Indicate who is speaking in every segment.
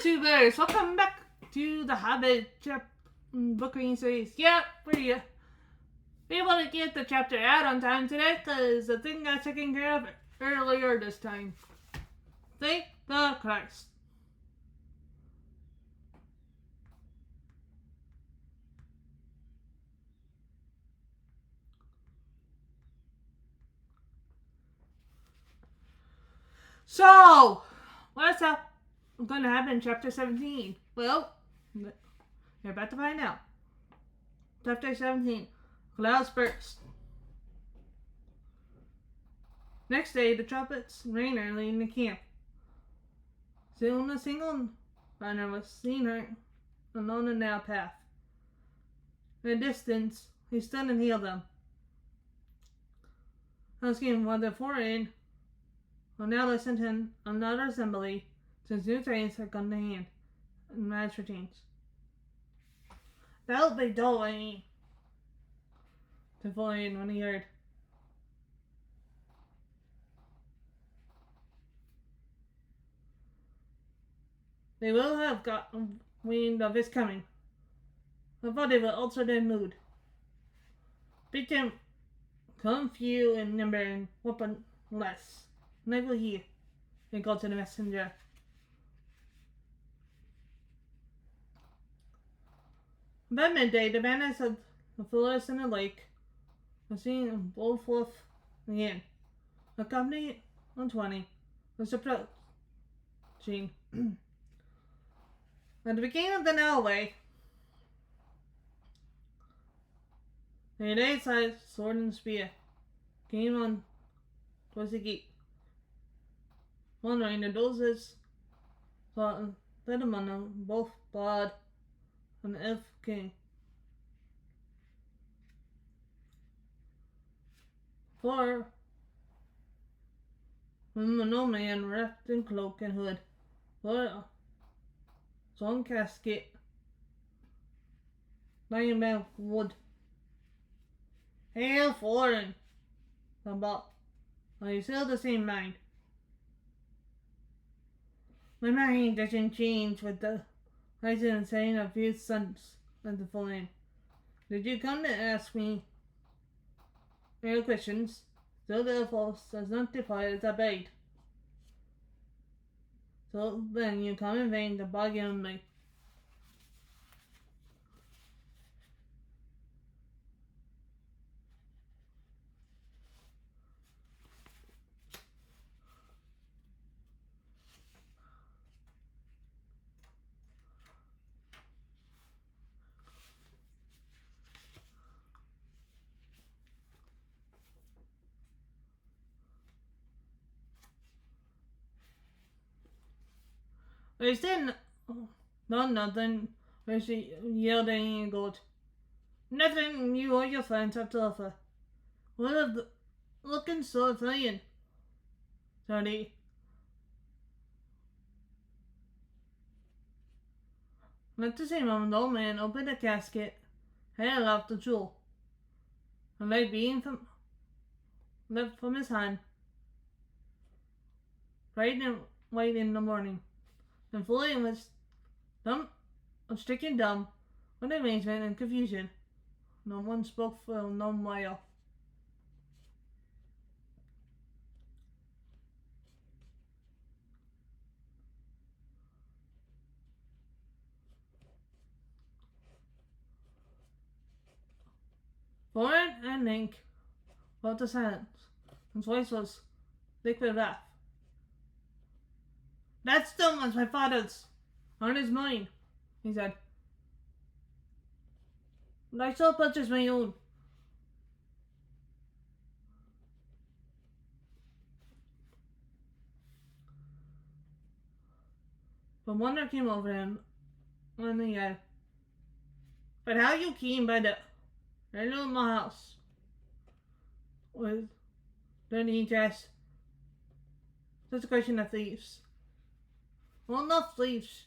Speaker 1: YouTubers, welcome back to the Hobbit book reading series. Yep, we're able to get the chapter out on time today because the thing got taken care of earlier this time. Thank the Christ. So, what's up? Going to happen in chapter 17? Well, you're about to find out. Chapter 17, Clouds Burst. Next day, the trumpets rang early in the camp. Soon a single runner was seen along the narrow path. In the distance, he stood and hailed them, asking what they're for in. Well, now listen to another assembly, since new trains have come to hand, and rides for change. That'll be doing, to Florian when he heard. They will have got wind of his coming. I thought they would alter their mood. Beat them, come few in number and weapon less. And they will hear, they called to the messenger. About midday, the bandits of the forest and the lake were seen in full forth again. A company of 20 was approaching. At the beginning of the alleyway, they laid aside sword and spear, came on towards the gate. Wondering the doses saw led among them both blood and the elf king. For no man wrapped in cloak and hood, for some casket lying about wood. Hail foreign, about are you still the same mind? My mind doesn't change with the rising and setting of few suns at the full end. Did you come to ask me real questions? Still the force does not depart as obeyed. So then you come in vain to bargain with me. They said nothing, where she yelled and gold. Nothing you or your friends have to offer. What of the looking so flying? Sorry. At the same moment, the old man opened the casket, held off the jewel, and light beam left from his hand, bright and white in the morning. And Florian was stricken dumb with amazement and confusion. No one spoke for no while. Florian and Link felt the silence. His voice was thick with wrath. That stone was my father's, not his mine, he said. But I shall purchase my own. But wonder came over him when he had. But how you came by the right of my house? Was then he asked. Such a question of thieves. Well, enough thieves,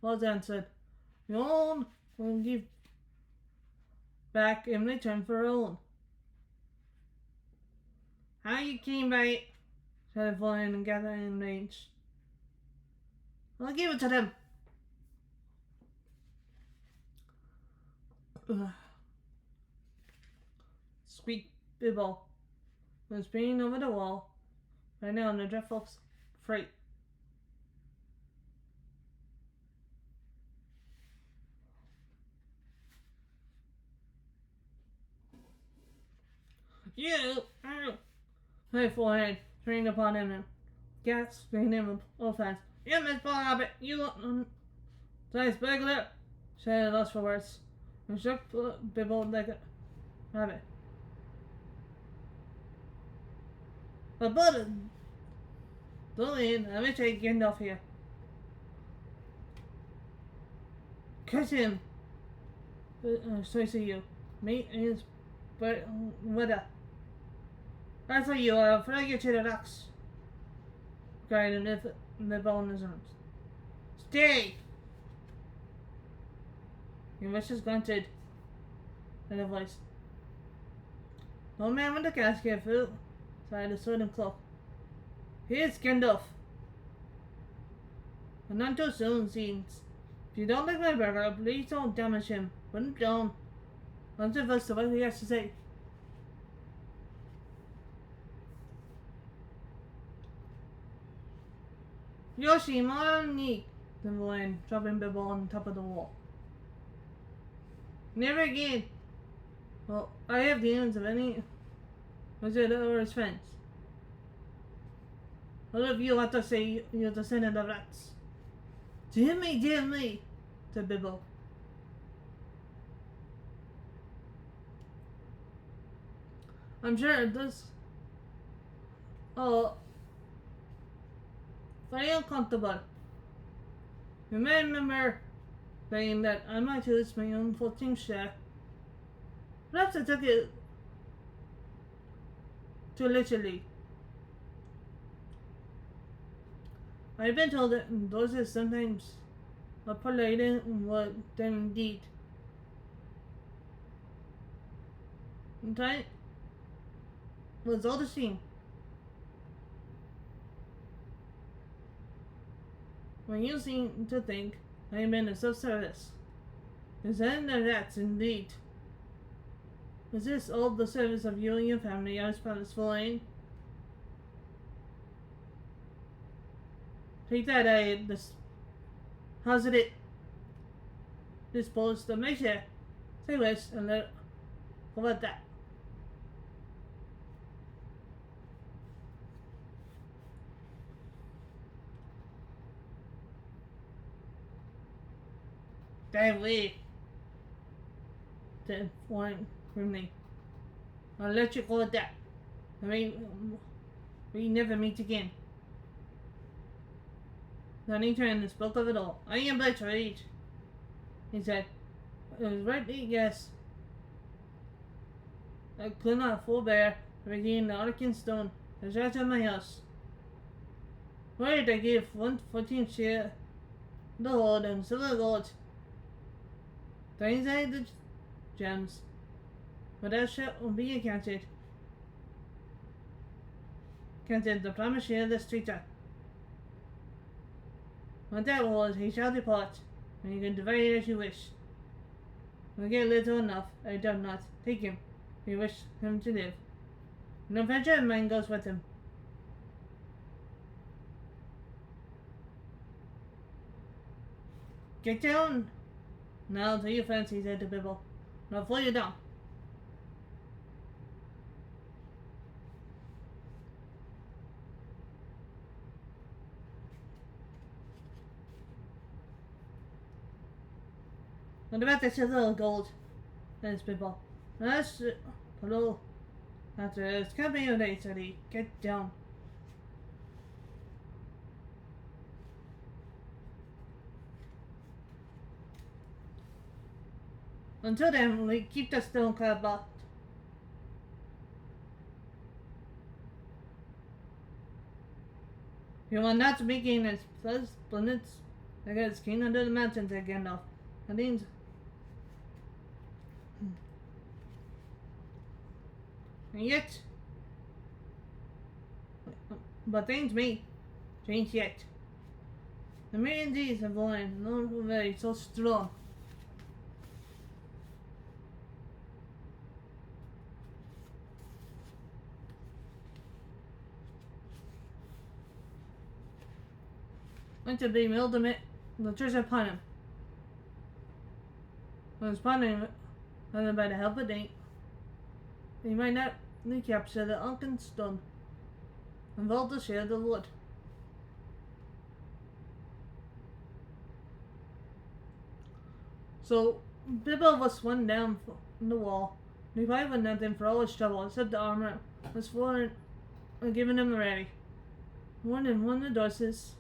Speaker 1: was answered. Your own will give back in return for her own. How you came by it, said Florian and gathering in range. I'll give it to them. Squeak Bibble was peering over the wall, right now in a dreadful fright. You! My forehead trained upon him and gasping him with both hands. You miserable hobbit! You nice burglar! Shouted lost for words, and shook Bibble like a rabbit. But don't lean, I wish I'd get off here. Catch him! So I see you. Me and his brother. That's what you are, before I get you the rocks. Cried and the bone in his arms. Stay! Your wish is granted. In a voice. No man with the casket flew inside the sword and cloak. He is Gandalf. And not too soon, seems. If you don't like my burger, please don't damage him. Put him down. Once of us to what he has to say. Yoshi, money! The villain, dropping Bibble on top of the wall. Never again! Well, I have the ends of any wizard or his friends. All of you have to say you're the son of the rats. Dear me, said Bibble. I'm sure it does. Oh, very uncomfortable. You may remember saying that I might lose my own 14th share. Perhaps I took it too literally. I've been told that those are sometimes a politer word than indeed. And time was all the same. When you seem to think I am in a self-service, is that the rats indeed? Is this all the service of you and your family I was promised for in? Take that, how's it? Disposed of my share. Say less and let go at that. Damn way. Said Warren grimly. I'll let you go at that. I mean, we never meet again. Then he turned and spoke of it all. I am by trade, he said. It was rightly, yes. I could not forbear regain the Arkin stone as right of my house. Why did I give 1/14 share the hold and silver gold? Things I the gems, but that shall be accounted. Counted the promised share of the streeter. When that was, he shall depart, and you can divide it as you wish. When you get little enough, I doubt not. Take him, if you wish him to live. No adventure of mine goes with him. Get down! Now to your fancy, said to Bibble. I'll pull you down. What about this little gold? Says Bibble. That's hello. After this company of day, said he. Get down. Until then, we keep the stone crab locked. You will not begin as planets against king under the mountains again, though. That means. And yet. But things may change yet. The main D's have fallen, not very so strong. Went to be ultimate, the church upon him. I was pondering whether by the help of Date, he might not recapture the Unken stone and vault to share the Lord. So Bibble was swung down from the wall, revived with nothing for all his trouble except the armor was fallen and given him already. One of the Dorses,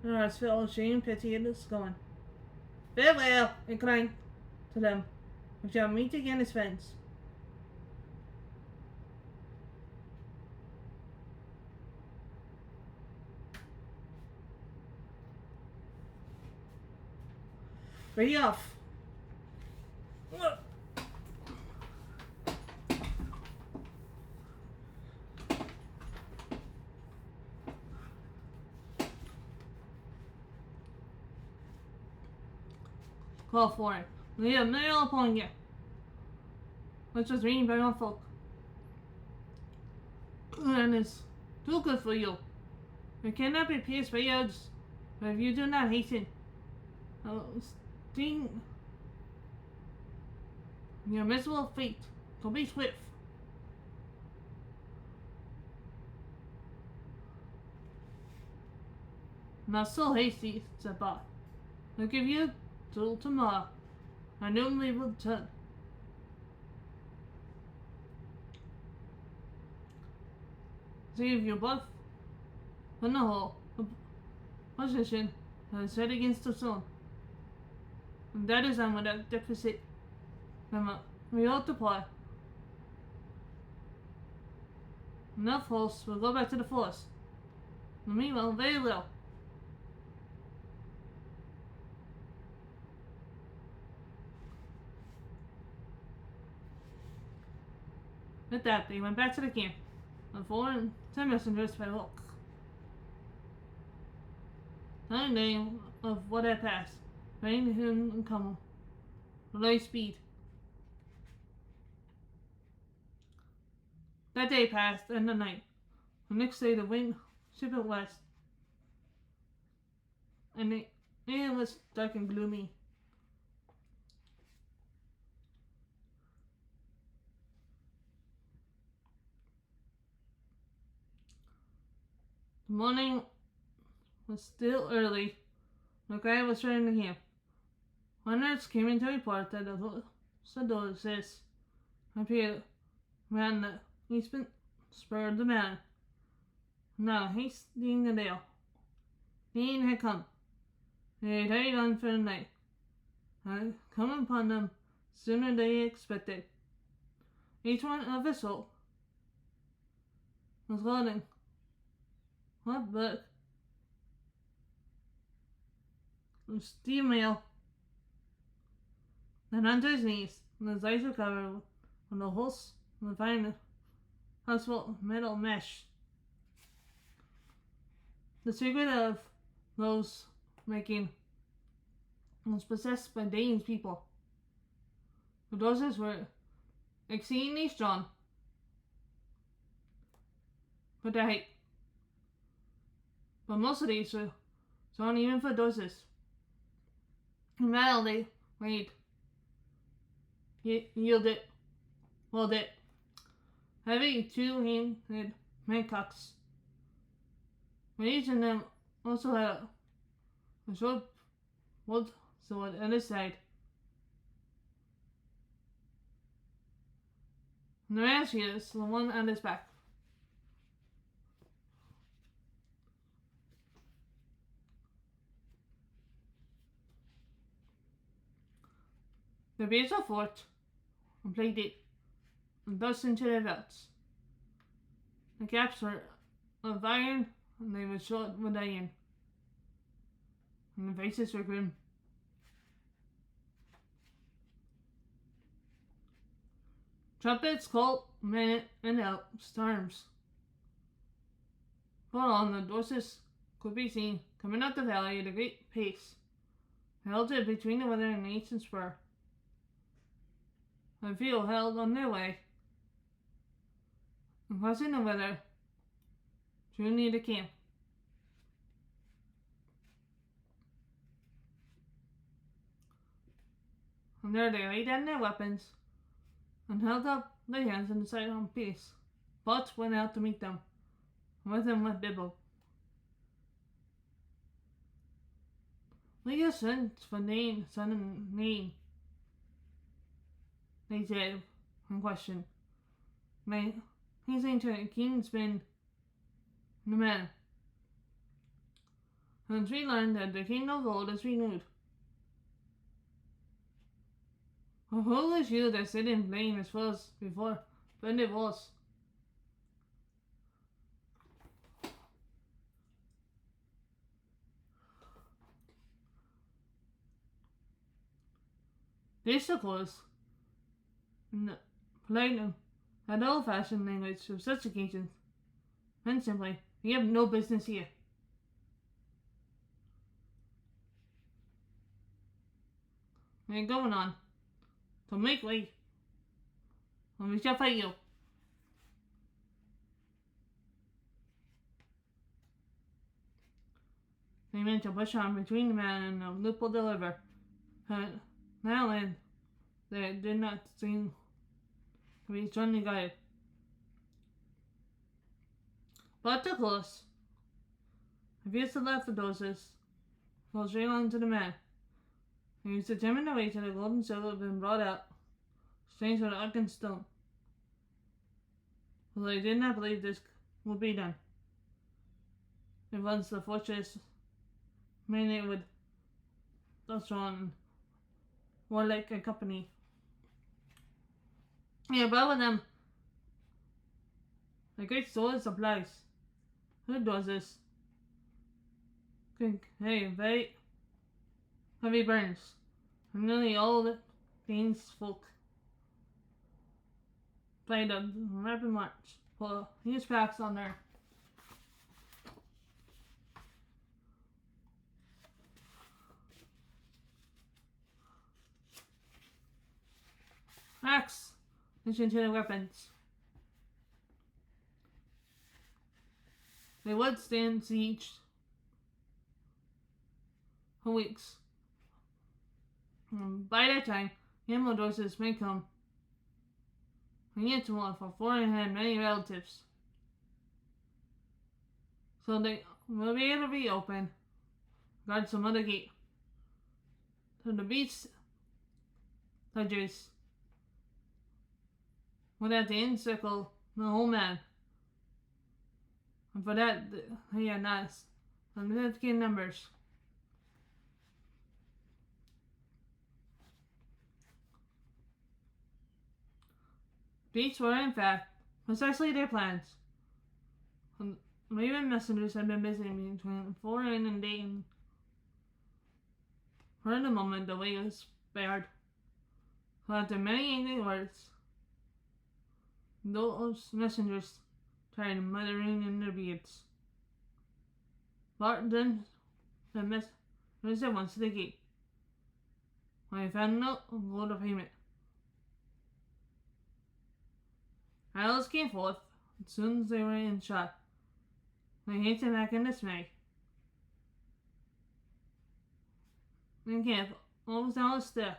Speaker 1: and hearts felt with shame, pity, and scorn. Farewell, he cried to them. We shall meet again as friends. Ready off. Call for it. We have mail upon you. Which was reading by our folk. And it's too good for you. You cannot be pierced by others, but if you do not hasten, sting your miserable fate. So be swift. Not so hasty, said Bob. I'll give you till tomorrow. I noon we will return. See if you both in the hole position and set against the sun. And that is on without deficit. We multiply. Enough hosts will go back to the forest. And meanwhile, very well. With that, they went back to the camp, and 4 and 10 messengers by hook. Telling them of what had passed, bringing him and come with light speed. That day passed, and the night. The next day, the wind shifted west, and the air was dark and gloomy. The morning was still early. The guy was returning to camp. Hunters came in to report that the Sadoses appeared around the eastern spur of the mountain. Now, hastening the dale. Dean had come. They had hurried on for the night. Had come upon them sooner than they expected. Each one of his folk was loading what book? Steel mail. Then onto his knees, and his eyes were covered with the holes of the fine household metal mesh. The secret of those making was possessed by Dane's people. The doses were exceedingly strong, but their height. But most of these were strong even for doses. The metal they weighed yielded, heavy two-handed mancocks. But each of them also had a short wood sword at his side. And the rapiers, the one on his back. The bears were fought and played it, and thus into their belts. The caps were of iron, and they were short with iron, and the faces were grim. Trumpets called men and out storms. Full on the horses could be seen coming up the valley at a great pace, halted between the weather and the eastern spur. The few held on their way, and crossing the weather, drew near the camp. And there they laid down their weapons and held up their hands in silent peace. Butts went out to meet them, and with him went Bibble. "We are sent for Nain, son of Nain," they said in question. He's into a kingsman and a man. And we learned that the king of old is renewed. A foolish you that sit in blame as well as before, but it was. They suppose, in the polite and old-fashioned language of such occasions, meant simply, "You have no business here." They're going on, so make way, and we shall fight you. They meant to push on between the man and the loophole deliver. Now and they did not seem to be strongly guided. But too close. If he left the doses, fell straight on to the man. He was determined to wait till the gold and silver had been brought out, strange with oak and stone. Although he did not believe this would be done. If once the fortress made it with thus on warlike a company. Yeah, above them the great sword supplies. Who does this? Hey, very heavy burns. And nearly all the Danes folk played a rapid march. Pull huge packs on their axe into their weapons. They would stand siege for weeks. By that time, animal doses may come, and yet more for foreign had many relatives. So they will be able to reopen, guard some other gate. So the beast ledgers would have to encircle the whole man. And for that, they had not significant numbers. Beasts were, in fact, precisely their plans. And even messengers had been busy between foreign and Dayton. For the moment, the way was spared. So after many angry words, those messengers tried muttering in their beards. Bart then the messengers at once to the gate. When I found no gold of payment. Arrows came forth as soon as they were in shot. They hastened back in dismay. In camp, all was now still,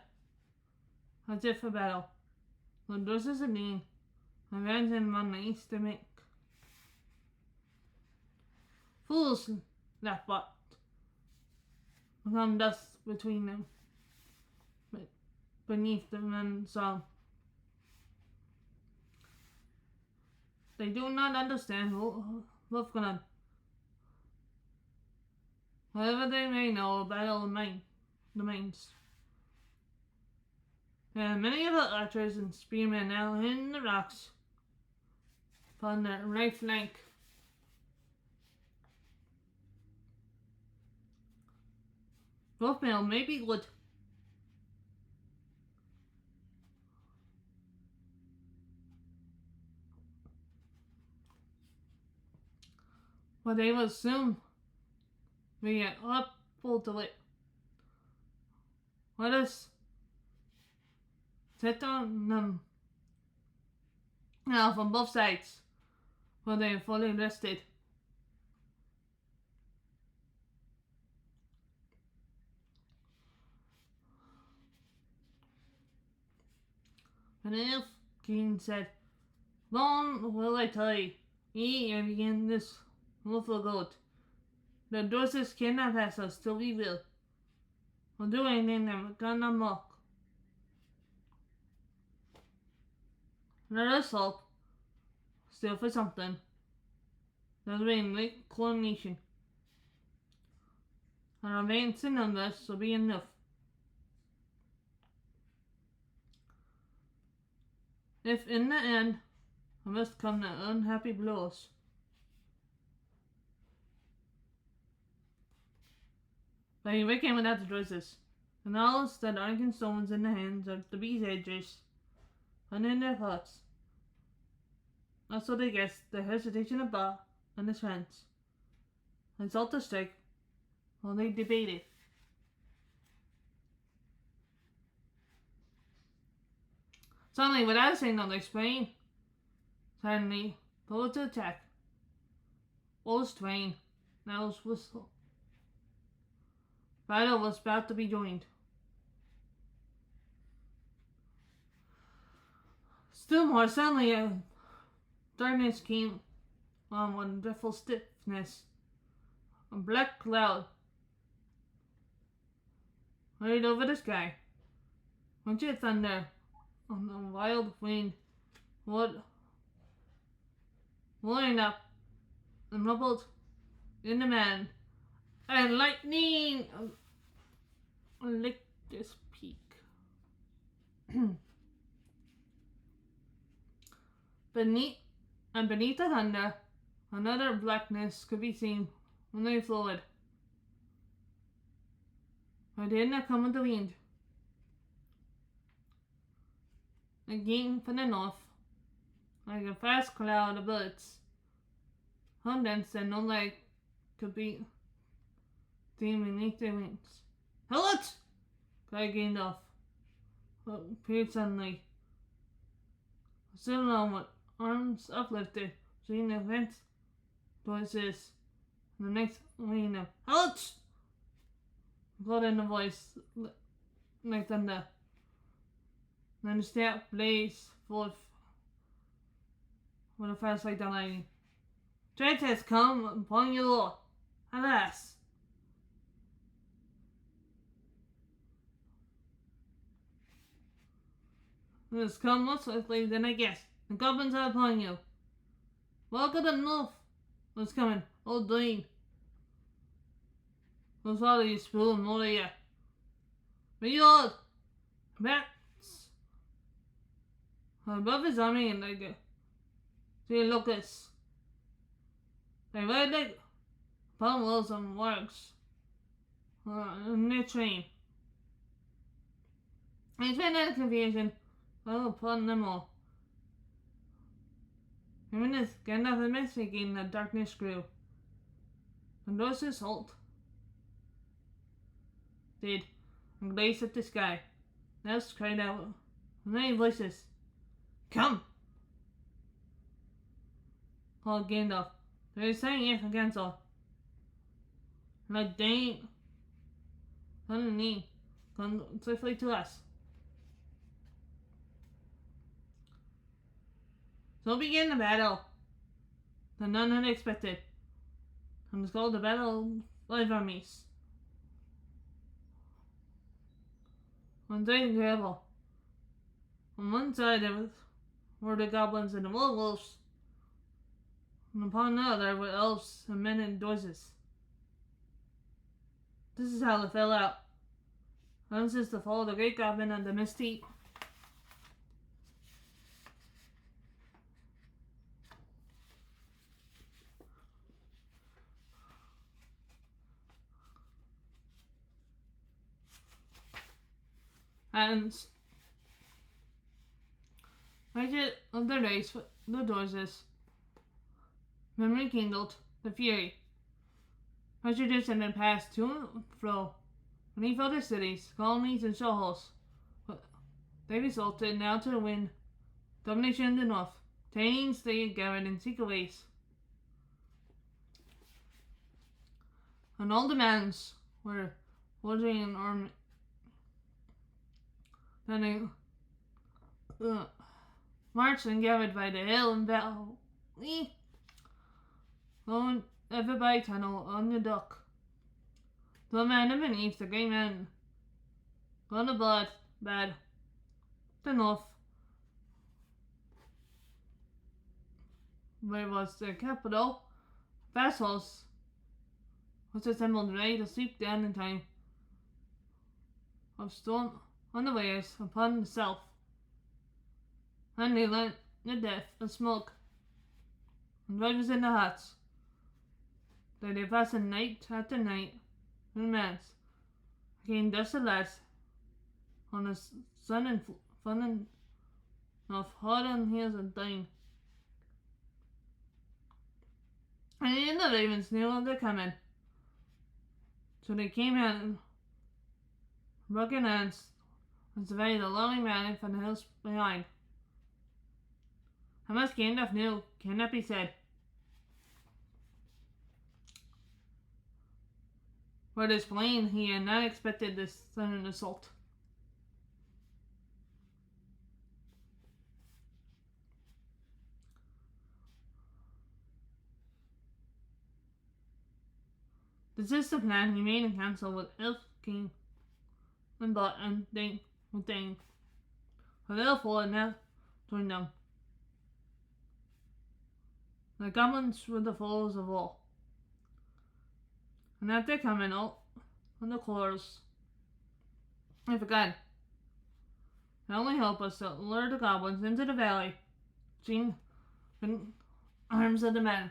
Speaker 1: as if for battle. The doses of Dean advanced among the east to make. Fools, laughed Bart. Become dust between them. But beneath the men's song. They do not understand Wolfgang. Whatever they may know about the mains. There are many of the archers and spearmen now in the rocks upon their right flank. Wolfmail may be good. But they will soon we get up full to it. Let us sit on them now from both sides when they are fully rested. And the elf king said, "Long will I tie ye and begin this wilful goat. The Dorses cannot pass us till we will. We'll do anything that gonna mock. Let us hope, still for something. There's been late coronation. And our veins and numbers will be enough. If in the end I must come to unhappy blows." But he came without the dresses, and all stood arcing stones in the hands of the besiegers, and in their thoughts. Also they guessed the hesitation of Ba and his friends, and sought to strike while they debated. Suddenly, without a signal to explain, suddenly pulled to attack. Old Twain, Nell's whistle. Battle was about to be joined. Still more suddenly, darkness came on with dreadful stiffness. A black cloud hurried over the sky. Winter thunder on the wild wind would roaring up and rumbled in the man, and lightning licked his peak. beneath the thunder, another blackness could be seen when they flowed. But did not come with the wind. It came from the north, like a vast cloud of bullets. Hundreds and no light could be seen beneath their wings. "Halt!" cried Gandalf, but appeared suddenly. Stood alone with arms uplifted, seeing the fence voices, and the next lane of "Halt!" called in a voice like thunder. Then the staff blazed forth with a fast like the lightning. "Death has come upon you all, alas!" "It has come more swiftly than I guessed. The goblins are upon you. Welcome to the north was coming, old Dwayne. Whose father you spoon more yet. Behold, bats above his army and like the locusts. They ride like upon wolves and wargs in their train. He's been in confusion fell upon them all. Even as Gandalf and Mist speaking, the darkness grew. And Dorses halt did, and gazed at the sky. Nels cried out with many voices, "Come!" called Gandalf. "There is something here from Gansel. Like Dane, suddenly come swiftly to us." So began the battle that none had expected, and was called the Battle of Five Armies. On one side were the goblins and the werewolves, and upon the other were elves and men and Dorses. This is how it fell out. This is the fall of the Great Goblin and the Misty. And right of the race with the Dorses, memory kindled the fury. prejudice and then passed to and fro beneath other cities, colonies, and showholes. But they resulted now to win domination in the north. Danes they gathered in secret ways. And all demands were forging an army. Then they marched and gathered by the hill and valley, going ever by tunnel on the dock. The man beneath the great man, gone the blood, bad, the north, where was the capital, vassals was assembled ready to sweep down in time of storm on the waves upon the south, and they learnt the death of smoke and riders in the huts. That they fastened night after night in man's came dust at last on the sun and fun of hot on heels and dying. And even the ravens knew of their coming, so they came out and broken hands and surveyed the lonely man from the hills behind. How much Gandalf knew cannot be said, but it is plain he had not expected this sudden assault. This is the plan he made in council with Elf King and Bot and Dane with Dane. But Elfol had now joined them. The goblins were the foes of all. And after coming out on the quarrels, I forgot. The only hope was to lure the goblins into the valley, between the arms of the men.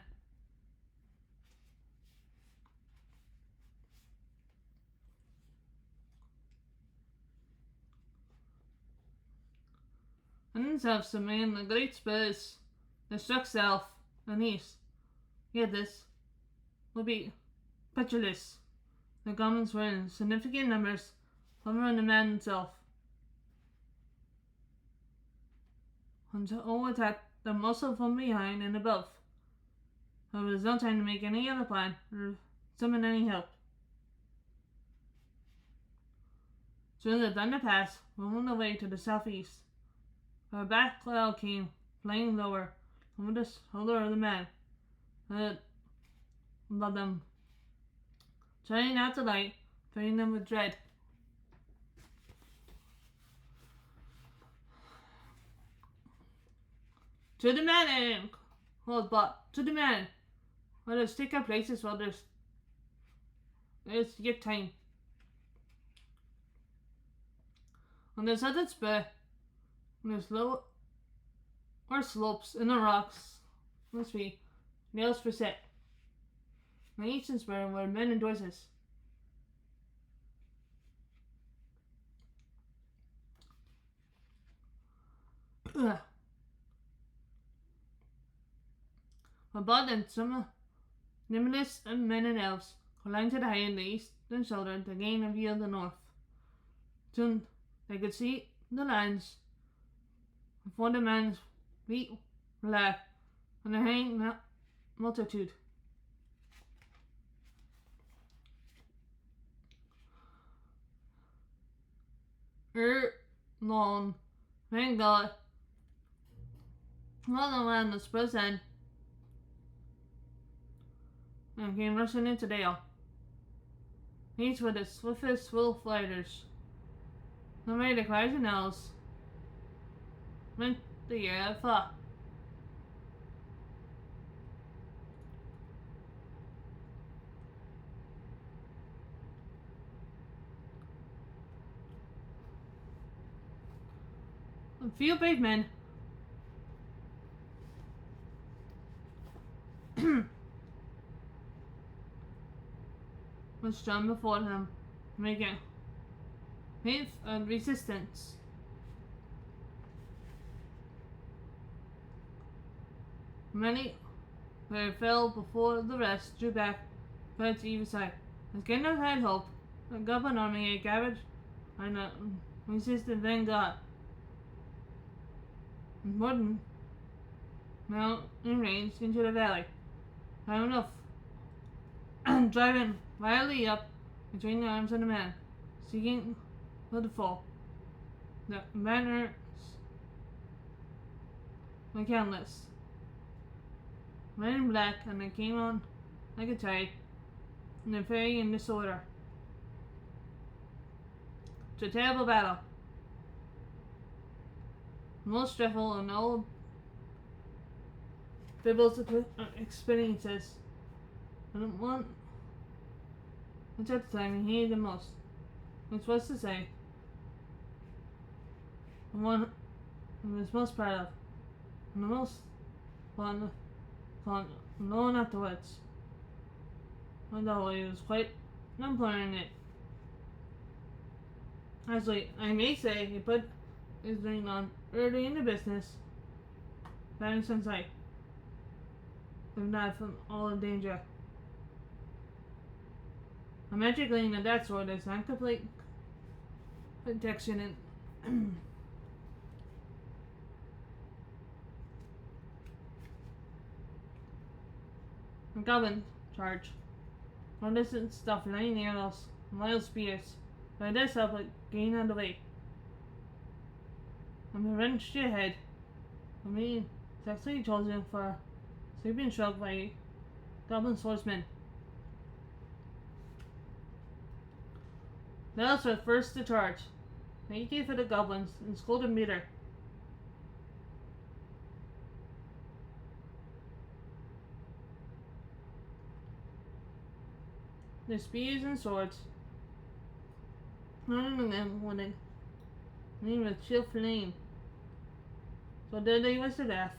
Speaker 1: And themselves to man the great spurs that struck south and east. Yet this would be perilous. The goblins were in significant numbers, covering the man himself. And all attacked them also from behind and above. There was no time to make any other plan or summon any help. Soon the thunder passed, rolling away to the southeast. A black cloud came flying lower over the shoulder of the man above them, shining out the light, filling them with dread. To the man, called Bot. To the man. Let us take our places while there's yet time. On the southern spur, there's low or slopes in the rocks must be nails for set. On each spur were men and horses. Above them, some nimblest men and elves climbed to the height in the eastern shoulder to gain a view of the north. Soon they could see the lands before the man's feet laughed and the hanging multitude. Long, thank God, all around the spruce end and came rushing into Dale. These were the swiftest wolf fighters. No matter the cries and yells meant the air of fought. A few brave men was strong before him, making faith and resistance. Many who fell before the rest drew back but to either side. As Gandalf had hoped, the goblin army had gathered and resisted then God. Morden now enraged into the valley. I don't know, driving wildly up between the arms of the man, seeking for the foe. The banners were countless, red and black, and they came on like a tide, in the fairy in disorder. It's a terrible battle. The most dreadful in all Bible's experiences, and the one which at the time he hated the most, which was to say, the one he was most proud of, and the most fun known afterwards, although he was quite unpleasant in it. Actually, I may say he put his ring on early in the business, banning some sight, if not from all the danger. A magic lane of that sort is not complete protection and the goblin charge. All this stuff laying arrows and wild spears. By this help it gain on the way. And avenged your head. For me, it's actually chosen for sleeping struck by goblin swordsmen. The elves were first to charge. They gave for the goblins and scolded meter. Their spears and swords, none of them with a name of chill flame. So there they was to death.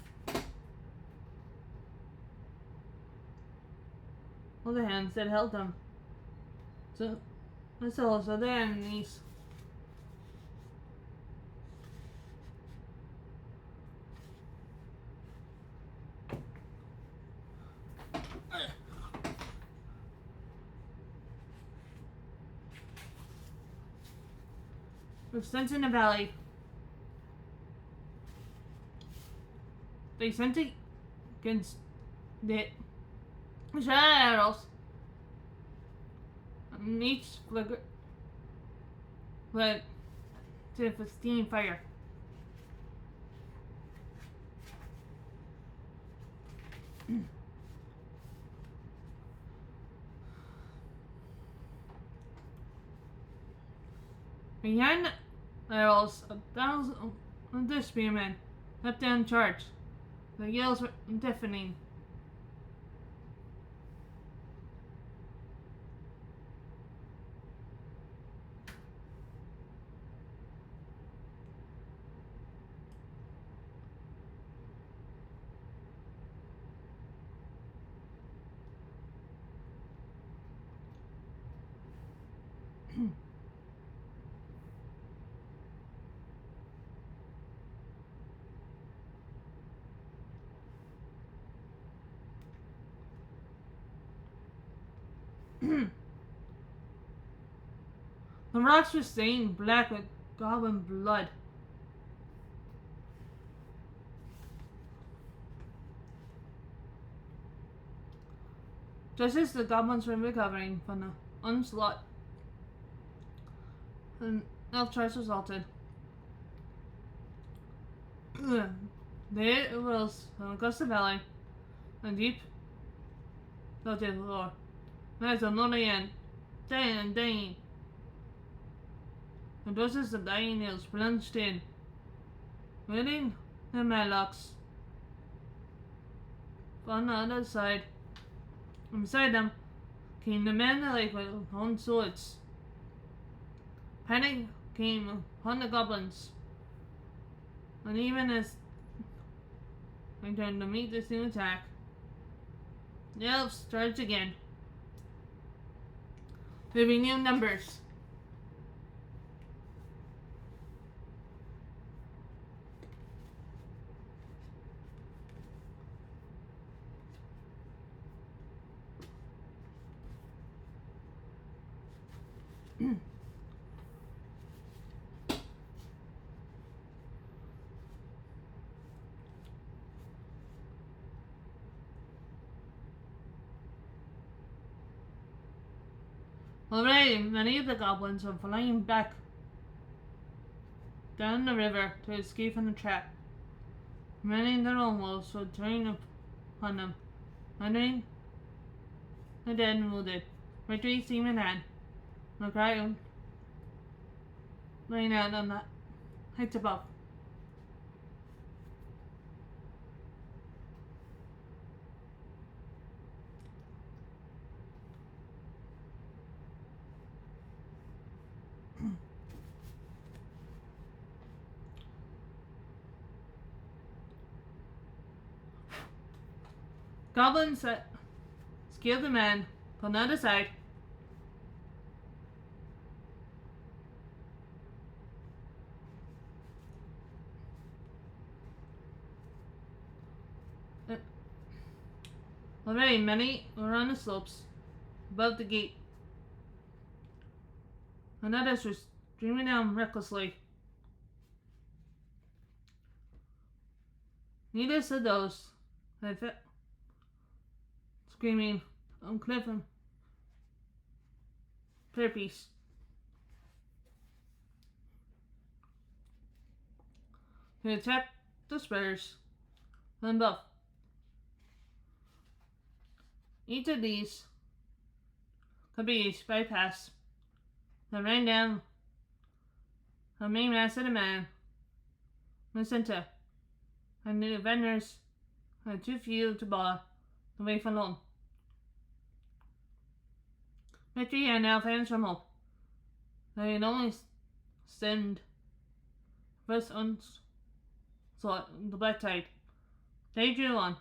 Speaker 1: All the hands that held them. So that's also their enemies. Extends in the valley. They sent against the shot arrows, and each flicker led to a steam fire. Behind the arrows, 1,000 of the spearmen leapt down charge. The yells were deafening. The rocks were stained black with goblin blood. Just as the goblins were recovering from the onslaught, an elf charge was halted. There arose from across the valley a deep, throated roar. There's another end, dying and dying. The dozens of dying nails plunged in, wielding their matlocks. On the other side, and beside them, came the men alike with own swords. Panic came upon the goblins, and even as they turned to meet this new attack, the elves charged again. There be new numbers. Already, many of the goblins were flying back down the river to escape from the trap. Many of their own wolves were turning upon them, wandering the dead and wounded, victory seemed in hand. The crowd laying out on the heights above. Goblins scaled the man, pulled out aside. Already many were on the slopes above the gate, and others were streaming down recklessly. Needless of those that fell screaming on cliff and clear peace. To attack the spurs from above. Each of these could be used by pass that ran down the main mass of the man in the center, and the defenders had too few to bar the way from home. Victory had now found some hope. They had only stemmed first onslaught the black tide. They drew on.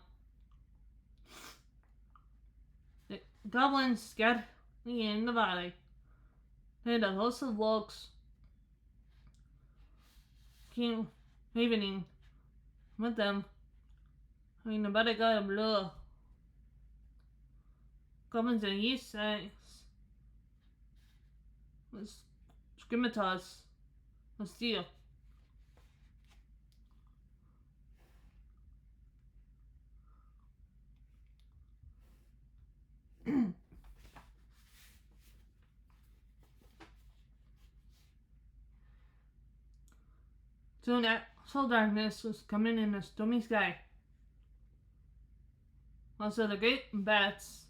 Speaker 1: The goblins scattered in the valley. They had a host of logs came ravening with them. I mean, the body got a blue. Goblins in the east side was scimitars of steel. Soon actual darkness was coming in the stormy sky. Also, the great bats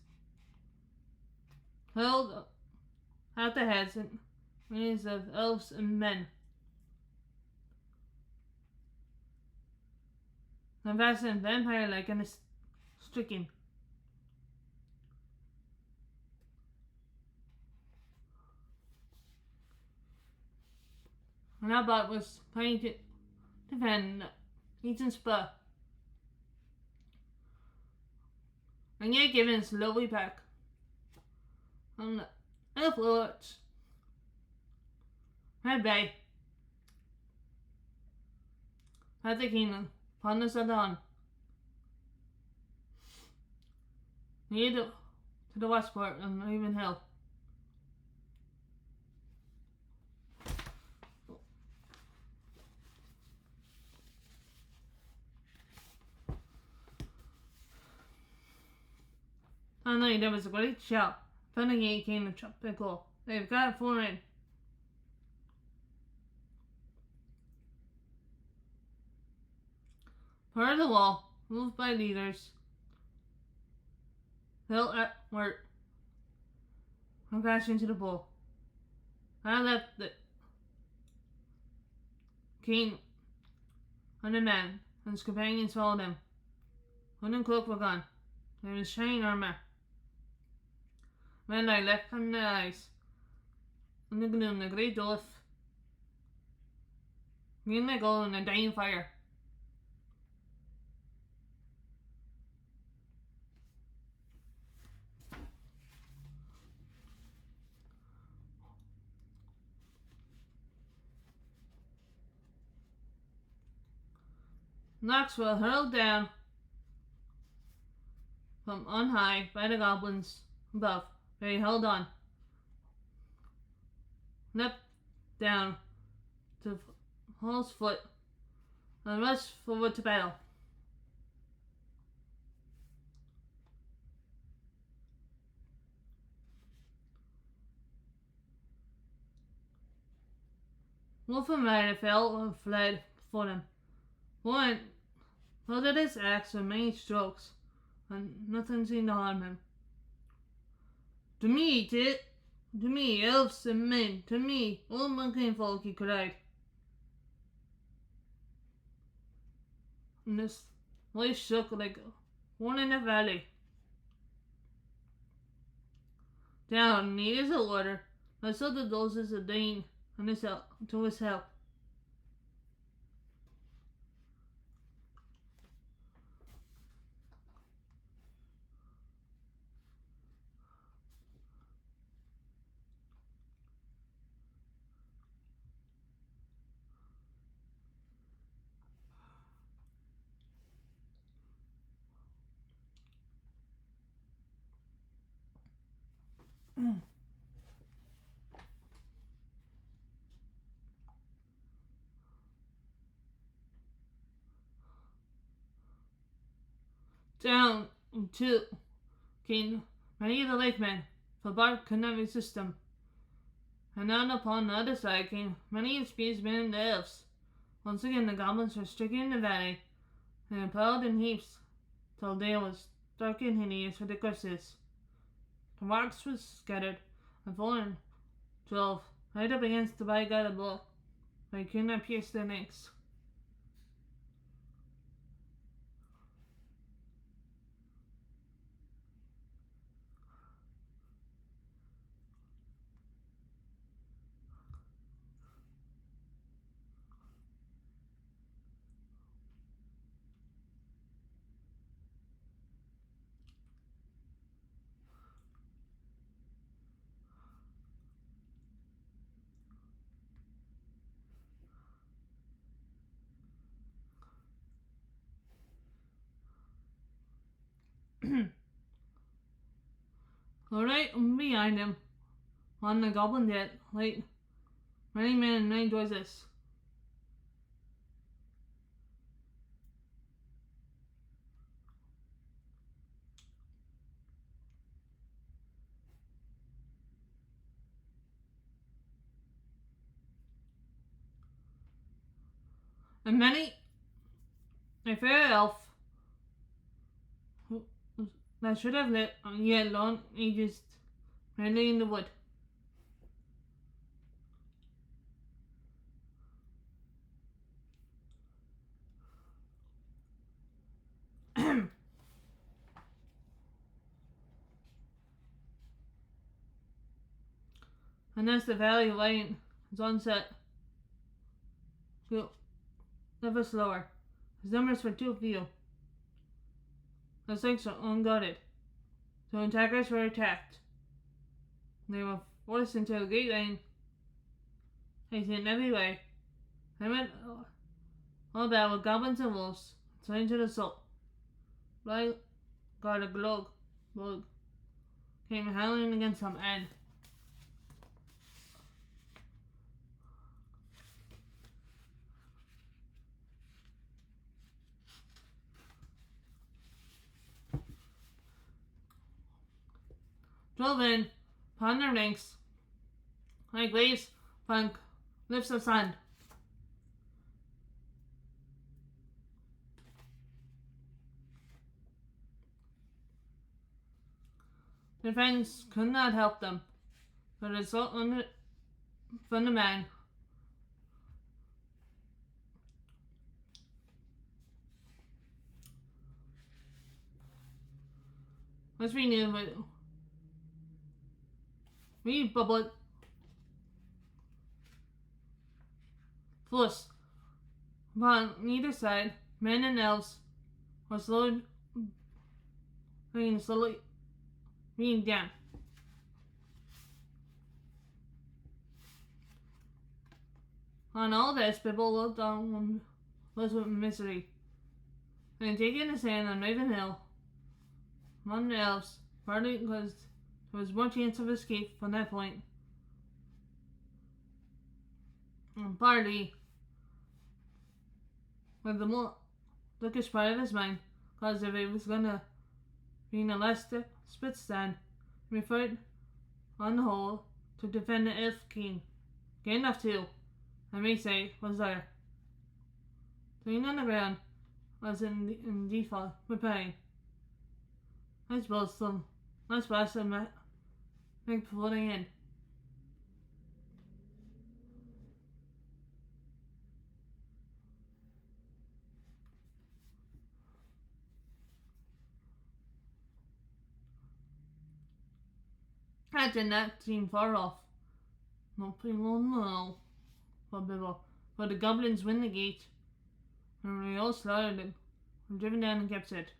Speaker 1: held out the heads and wings of elves and men. The vast and vampire-like and stricken. And Albert was trying to defend Ethan Spur. And yet given slowly back on the elf lords. Red Bay. At the kingdom, upon the dawn. Near to the westward on Raven Hill. Suddenly there was a great shout. From the gate came the trumpet call. They've got it for in. Part of the wall, moved by leaders, fell at work and crashed into the pool. I left the king and the man and his companions followed him. Hood and cloak were gone. There was shining armor. Men lay left from their eyes. In the gloom, the great dwarf green like gold in a dying fire. Knocks were hurled down from on high by the goblins above. They held on. leapt down to Hall's foot and rushed forward to battle. Wolf and Ryder fell and fled before them. Warren loaded his axe with many strokes, and nothing seemed to harm him. To me, elves and men, to me, all monkey folk, he cried. And his voice shook like one in the valley. Down, needed the water, I saw the doses of Dane and to his help. Down, too, came many of the lake men, for Bart could not resist them. And down upon the other side came many of spearsmen and elves. Once again the goblins were stricken in the valley, and piled in heaps till day was dark and hideous with the curses. The rocks were scattered, and fallen 12 right up against the by-guided block, but he could not pierce their necks. Right behind him, on the goblin dead, lay many men and many voices. And many a fair elf that should have lived yet long ages mainly in the wood. And as the valley light sunset grew ever slower, his numbers were too few. The six were unguarded, so attackers were attacked. They were forced into a great lane, facing every way. They went all about with goblins and wolves, slain to the soul. Right guard a glog came howling against them and drove in upon their ranks like waves upon cliffs of sand. Their friends could not help them, but it result from the man. Let's renew it. We bubbled Plus, upon either side, men and elves were slowly being down. On all this, people looked on was with misery, and taking a stand on Raven Hill, among the elves, partly because there was more chance of escape from that point. And partly with the more luckish part of his mind, cause if it was gonna be an elastic split stand, he preferred on the whole to defend the Elf King. Good enough too, I may say, was there. Laying on the ground was in default repairing. I suppose some last pass and make floating in. That did not seem far off. Not pretty long now, thought Bibble. But the goblins win the gate, and they all slaughtered them, and driven down and kept it.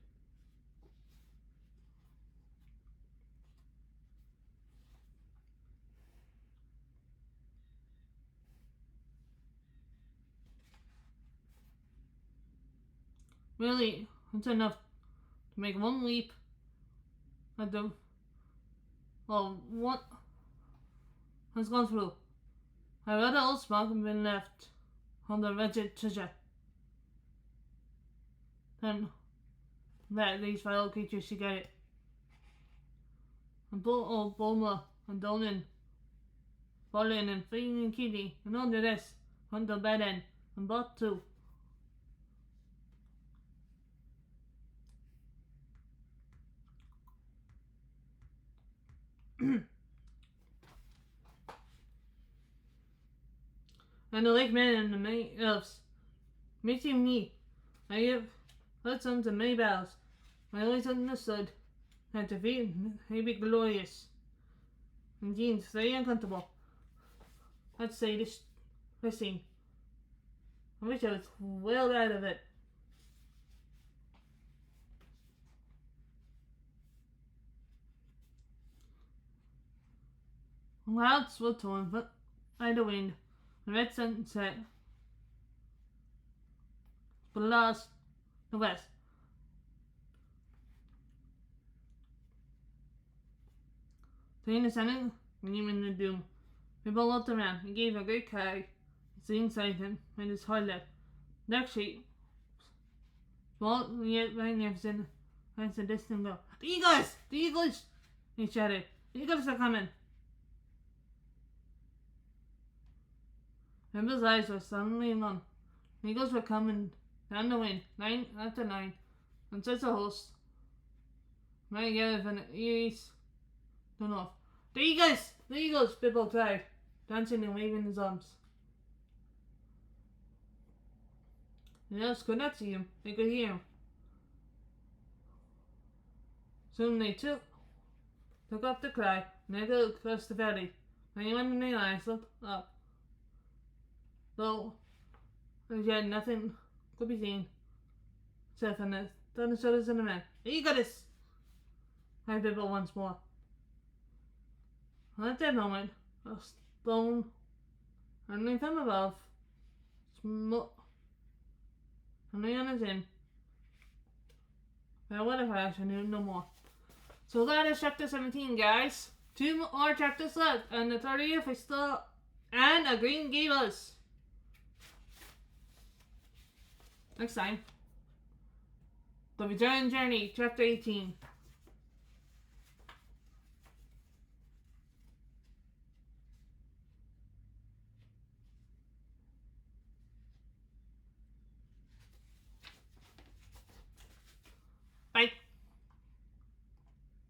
Speaker 1: Really, it's enough to make one leap at the. Well, what has gone through? I read all smoke and been left on the wretched treasure. Then let these fellow creatures should get it. And old Bulma and Dolan, Bolin and Fleeing and Kitty, and under this, hunt the bed end, and Bot too. And the lake men and the many elves. Meeting me, I have heard some to many battles. I always understood that defeat may be glorious. Indeed, very uncomfortable. Let's say this scene. I wish I was well out of it. Clouds were torn by the wind. The red sunset blast the west. Seeing the sun gleam in the doom, Bibble looked around. He gave a great cry, seeing inside him with his heart leapt. Dark shape, small yet magnificent, against a distant glow. The eagles! The eagles! He shouted. The eagles are coming! Bibble's eyes were suddenly numb. The eagles were coming down the wind, line after line, and such a host. Right together from the east to north. The eagles! The eagles! Bibble cried, dancing and waving his arms. The elves could not see him, they could hear him. Soon they took up the cry, and they looked across the valley. Anyone in their eyes looked up, though as yet nothing could be seen, except for the thunder shoulders of the man. The eagles! cried Bibble once more. At that moment, a stone running from above smote only on his end. But what if I actually knew no more? So that is chapter 17, guys. 2 more chapters left, and the 30th is still and a Green Gables. Next time, The Return Journey, chapter 18.